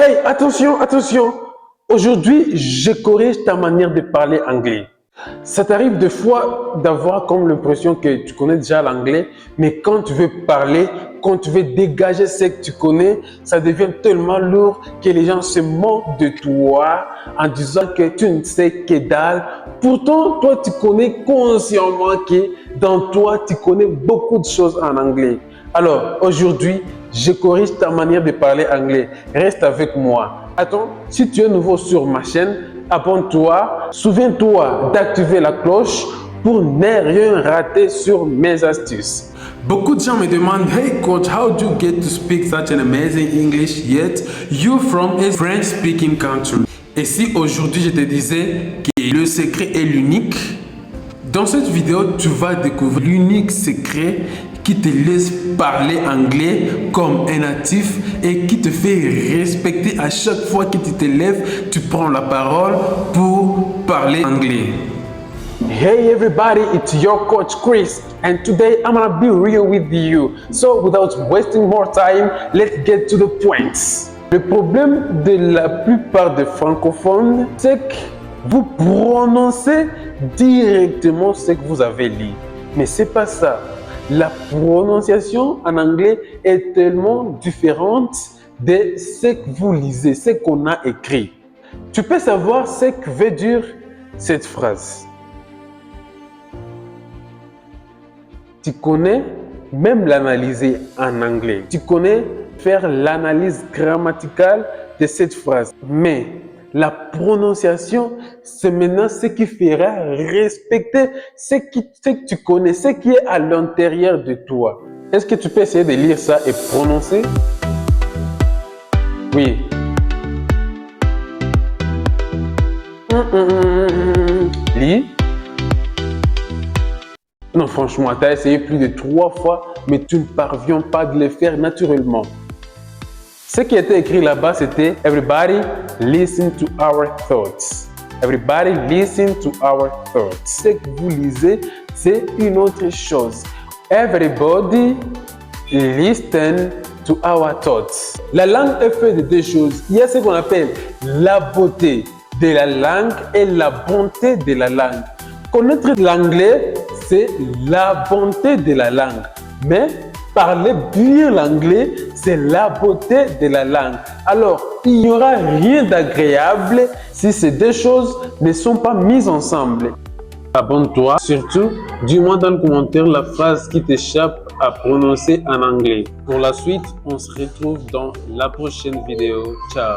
Hey, attention, attention! Aujourd'hui, je corrige ta manière de parler anglais. Ça t'arrive des fois d'avoir comme l'impression que tu connais déjà l'anglais, mais quand tu veux parler, quand tu veux dégager ce que tu connais, ça devient tellement lourd que les gens se moquent de toi en disant que tu ne sais que dalle. Pourtant, toi, tu connais consciemment que dans toi, tu connais beaucoup de choses en anglais. Alors, aujourd'hui, je corrige ta manière de parler anglais. Reste avec moi. Attends, si tu es nouveau sur ma chaîne, abonne-toi. Souviens-toi d'activer la cloche pour ne rien rater sur mes astuces. Beaucoup de gens me demandent, hey coach, how do you get to speak such an amazing English yet you're from a French speaking country? Et si aujourd'hui je te disais que le secret est l'unique, dans cette vidéo tu vas découvrir l'unique secret qui te laisse parler anglais comme un natif et qui te fait respecter à chaque fois que tu te lèves, tu prends la parole pour parler anglais. Hey everybody, it's your coach Chris, and today I'm gonna be real with you. So without wasting more time, let's get to the points. Le problème de la plupart des francophones, c'est que vous prononcez directement ce que vous avez lu. Mais c'est pas ça. La prononciation en anglais est tellement différente de ce que vous lisez, ce qu'on a écrit. Tu peux savoir ce que veut dire cette phrase. Tu connais même l'analyser en anglais. Tu connais faire l'analyse grammaticale de cette phrase. Mais la prononciation, c'est maintenant ce qui fera respecter ce que tu connais, ce qui est à l'intérieur de toi. Est-ce que tu peux essayer de lire ça et prononcer? Oui. Lis. Non, franchement, tu as essayé plus de 3 fois, mais tu ne parviens pas de le faire naturellement. Ce qui était écrit là-bas, c'était « Everybody listen to our thoughts ». Everybody listen to our thoughts. Ce que vous lisez, c'est une autre chose. Everybody listen to our thoughts. La langue est faite de 2 choses. Il y a ce qu'on appelle la beauté de la langue et la bonté de la langue. Connaître l'anglais, c'est la bonté de la langue. Mais parler bien l'anglais, c'est la beauté de la langue. Alors, il n'y aura rien d'agréable si ces 2 choses ne sont pas mises ensemble. Abonne-toi. Surtout, dis-moi dans le commentaire la phrase qui t'échappe à prononcer en anglais. Pour la suite, on se retrouve dans la prochaine vidéo. Ciao!